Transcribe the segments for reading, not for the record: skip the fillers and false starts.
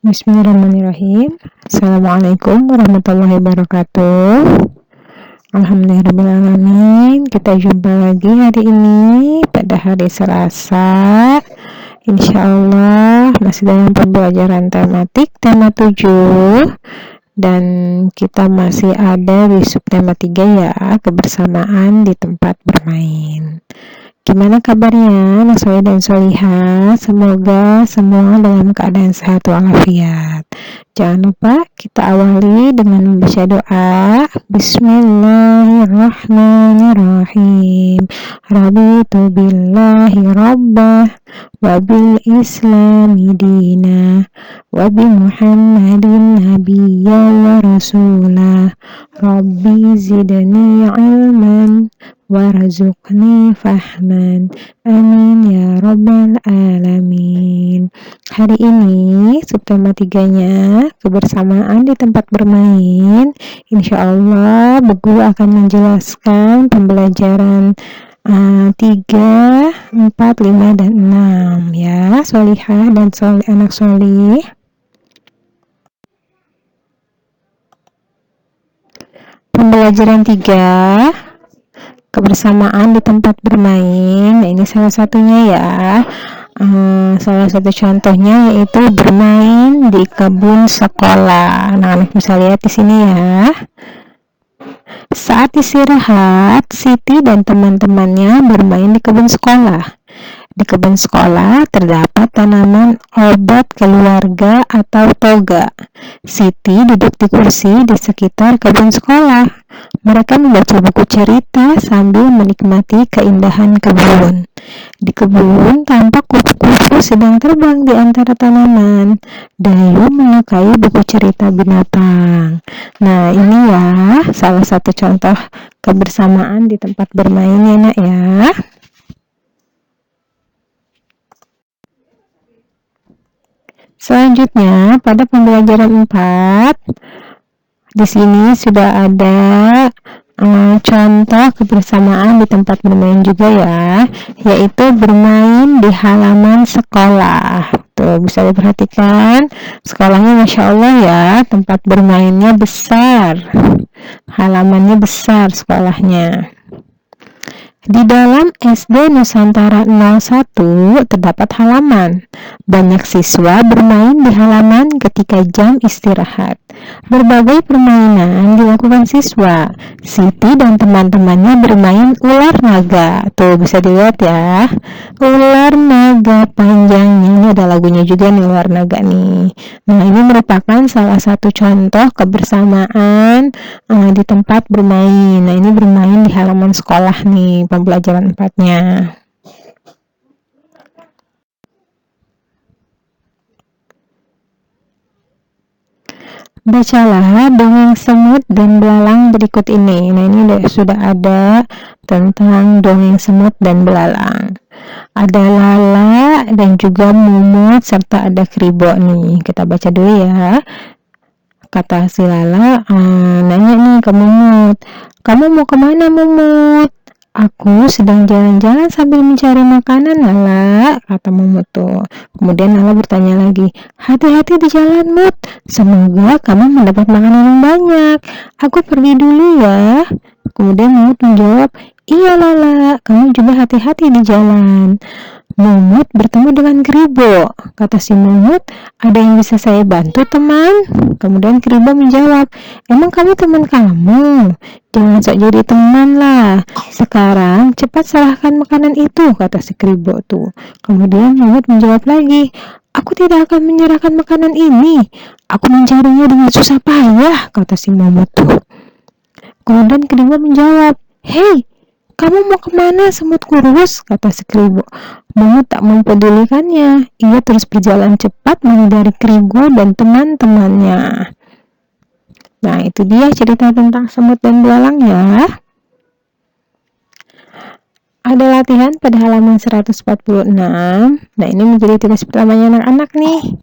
Bismillahirrahmanirrahim. Assalamualaikum warahmatullahi wabarakatuh. Alhamdulillahirrahmanirrahim. Kita jumpa lagi hari ini pada hari Selasa. Insyaallah masih dalam pembelajaran tematik tema 7, dan kita masih ada di subtema 3 ya, kebersamaan di tempat bermain. Gimana kabarnya Mas Soleh dan Solihah? Semoga semua dalam keadaan sehat walafiat. Jangan lupa kita awali dengan membaca doa. Bismillahirrahmanirrahim. Raditu billahi rabbah wa bil islami dina wa bi muhammadin nabiyya wa rasulah. Rabbi zidni ilman warzuqni fahman, amin ya rabbal alamin. Hari ini subtema 3-nya kebersamaan di tempat bermain. Insyaallah Bu Guru akan menjelaskan pembelajaran 3, 4, 5, dan 6 ya, Solihah dan anak solih. Pembelajaran 3, kebersamaan di tempat bermain. Nah, ini salah satunya ya. Salah satu contohnya yaitu bermain di kebun sekolah. Nah, bisa lihat di sini ya. Saat istirahat, Siti dan teman-temannya bermain di kebun sekolah. Di kebun sekolah terdapat tanaman obat keluarga atau toga. Siti duduk di kursi di sekitar kebun sekolah. Mereka membaca buku cerita sambil menikmati keindahan kebun. Di kebun tampak kupu-kupu sedang terbang di antara tanaman. Dayu menyukai buku cerita binatang. Nah, ini ya salah satu contoh kebersamaan di tempat bermain ya nak ya. Selanjutnya pada pembelajaran 4, di sini sudah ada contoh kebersamaan di tempat bermain juga ya, yaitu bermain di halaman sekolah. Tuh bisa diperhatikan, sekolahnya Masya Allah ya, tempat bermainnya besar, halamannya besar sekolahnya. Di dalam SD Nusantara 01 terdapat halaman. Banyak siswa bermain di halaman ketika jam istirahat. Berbagai permainan dilakukan siswa. Siti dan teman-temannya bermain ular naga. Tuh bisa dilihat ya. Ular naga panjangnya. Ini ada lagunya juga nih, ular naga nih. Nah, ini merupakan salah satu contoh kebersamaan di tempat bermain. Nah, ini bermain di halaman sekolah nih, pembelajaran 4-nya. Bacalah dongeng semut dan belalang berikut ini. Nah, ini sudah ada tentang dongeng semut dan belalang. Ada Lala dan juga Mumut serta ada Kribo nih. Kita baca dulu ya. Kata si Lala, nanya nih ke Mumut, kamu mau kemana Mumut? Aku sedang jalan-jalan sambil mencari makanan Lala, kata Mumut tuh. Kemudian Lala bertanya lagi, hati-hati di jalan Mut, semoga kamu mendapat makanan yang banyak. Aku pergi dulu ya. Kemudian Mumut menjawab, iya Lala, kamu juga hati-hati di jalan. Mumut bertemu dengan Kribo. Kata si Mumut, ada yang bisa saya bantu teman? Kemudian Kribo menjawab, emang kamu teman kamu? Jangan sok jadi teman lah. Sekarang cepat serahkan makanan itu, kata si Kribo tuh. Kemudian Mumut menjawab lagi, aku tidak akan menyerahkan makanan ini. Aku mencarinya dengan susah payah, kata si Mumut tuh. Kemudian Kribo menjawab, hei, kamu mau kemana semut kurus? Kata si Kribo. Mumut tak mempedulikannya. Ia terus berjalan cepat menghindari Kribo dan teman-temannya. Nah, itu dia cerita tentang semut dan belalang ya. Ada latihan pada halaman 146. Nah, ini menjadi tugas pertamanya anak-anak nih.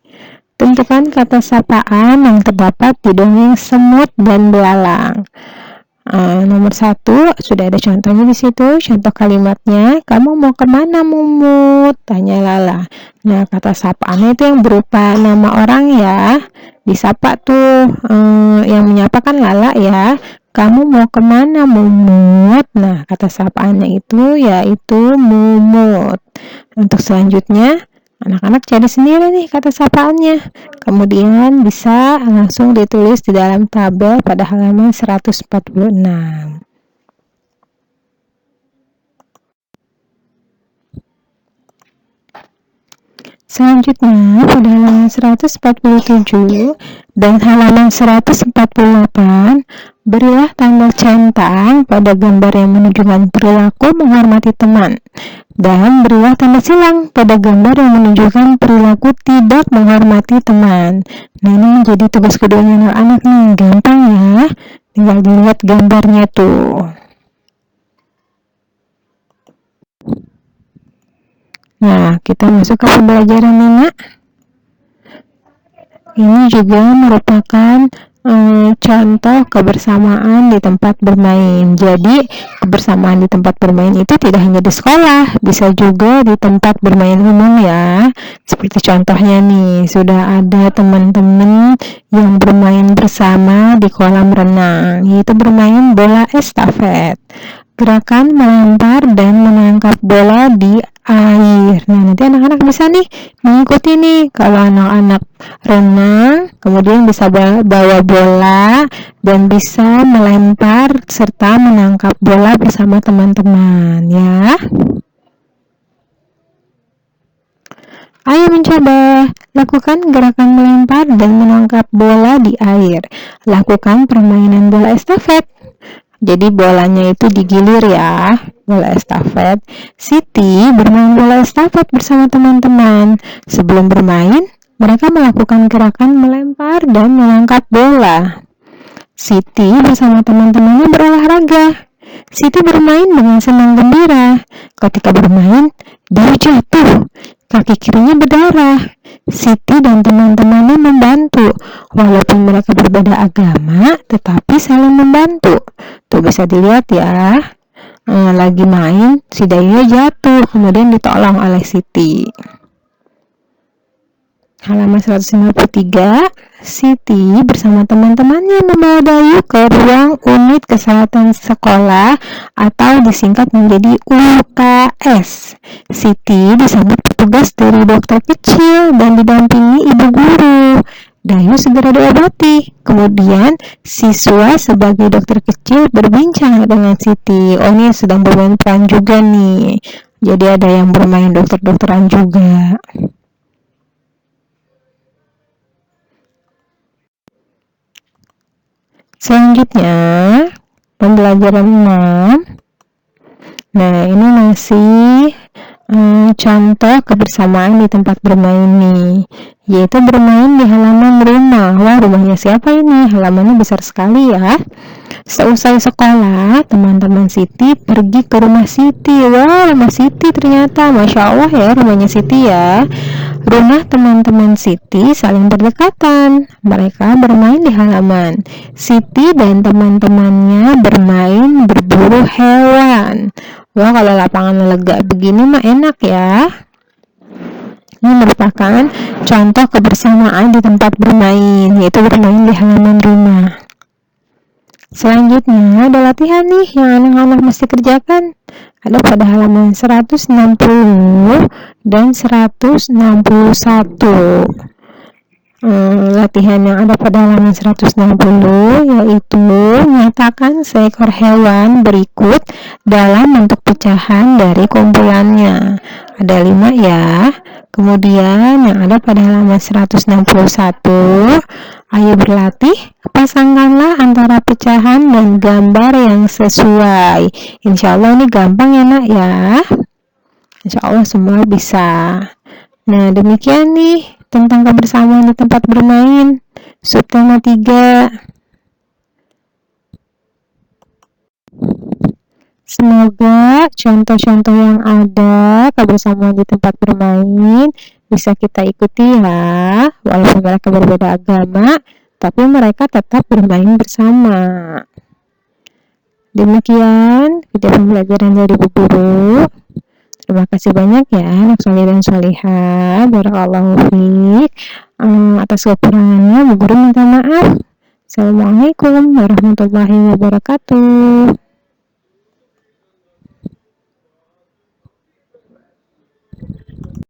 Tentukan kata sapaan yang terdapat di dongeng semut dan belalang. Nomor 1 sudah ada contohnya di situ, contoh kalimatnya. Kamu mau kemana, Mumut? Tanya Lala. Nah, kata sapaannya itu yang berupa nama orang ya. Disapa tuh, yang menyapa kan Lala ya. Kamu mau kemana, Mumut? Nah, kata sapaannya itu yaitu Mumut. Untuk selanjutnya, anak-anak cari sendiri nih kata sapaannya. Kemudian bisa langsung ditulis di dalam tabel pada halaman 146. Selanjutnya, pada halaman 147 dan halaman 148, berilah tanda centang pada gambar yang menunjukkan perilaku menghormati teman. Dan berilah tanda silang pada gambar yang menunjukkan perilaku tidak menghormati teman. Nah, ini menjadi tugas keduanya anak-anak nih. Gampang ya. Tinggal dilihat gambarnya tuh. Nah, kita masuk ke pembelajaran nih, Nak. Ini juga merupakan contoh kebersamaan di tempat bermain. Jadi, kebersamaan di tempat bermain itu tidak hanya di sekolah, bisa juga di tempat bermain umum ya. Seperti contohnya nih, sudah ada teman-teman yang bermain bersama di kolam renang, yaitu bermain bola estafet. Gerakan melempar dan menangkap bola di air. Nah, nanti anak-anak bisa nih mengikuti nih. Kalau anak-anak renang, kemudian bisa bawa bola dan bisa melempar serta menangkap bola bersama teman-teman ya. Ayo mencoba. Lakukan gerakan melempar dan menangkap bola di air. Lakukan permainan bola estafet. Jadi bolanya itu digilir ya, bola estafet. Siti bermain bola estafet bersama teman-teman. Sebelum bermain, mereka melakukan gerakan melempar dan menangkap bola. Siti bersama teman-temannya berolahraga. Siti bermain dengan senang gembira. Ketika bermain, dia jatuh. Kaki kirinya berdarah. Siti dan teman-temannya membantu. Walaupun mereka berbeda agama, tetapi saling membantu. Tuh bisa dilihat ya. Lagi main, si Dayu jatuh, kemudian ditolong oleh Siti. Halaman 153, Siti bersama teman-temannya membawa Dayu ke ruang unit kesehatan sekolah atau disingkat menjadi UKS. Siti disambut petugas dari dokter kecil dan didampingi ibu guru. Dayu segera diobati. Kemudian siswa sebagai dokter kecil berbincang dengan Siti. Oh, ini sedang bermain peran juga nih. Jadi ada yang bermain dokter-dokteran juga. Selanjutnya, pembelajaran 6. Nah, ini masih contoh kebersamaan di tempat bermain nih, yaitu bermain di halaman rumah. Wah, rumahnya siapa ini? Halamannya besar sekali ya. Seusai sekolah, teman-teman Siti pergi ke rumah Siti. Wah, rumah Siti ternyata, Masya Allah ya, rumahnya Siti ya. Rumah teman-teman Siti saling berdekatan. Mereka bermain di halaman. Siti dan teman-temannya bermain berburu hewan. Wah, kalau lapangan lega begini mah enak ya. Ini merupakan contoh kebersamaan di tempat bermain, yaitu bermain di halaman rumah. Selanjutnya ada latihan nih yang anak-anak mesti kerjakan. Ada pada halaman 160 dan 161. Latihan yang ada pada halaman 160 yaitu nyatakan seekor hewan berikut dalam bentuk pecahan dari kumpulannya. Ada 5 ya. Kemudian yang ada pada halaman 161, ayo berlatih, pasangkanlah antara pecahan dan gambar yang sesuai. Insya Allah ini gampang ya nak ya. Insya Allah semua bisa. Nah, demikian nih tentang kebersamaan di tempat bermain. Subtema 3. Semoga contoh-contoh yang ada kebersamaan di tempat bermain bisa kita ikuti ya. Walaupun mereka berbeda agama, tapi mereka tetap bermain bersama. Demikian video pembelajaran dari Bu Guru. Terima kasih banyak ya anak soleh dan solihah. Barakallahu fiik. Atas kekurangannya Bu Guru minta maaf. Assalamualaikum warahmatullahi wabarakatuh.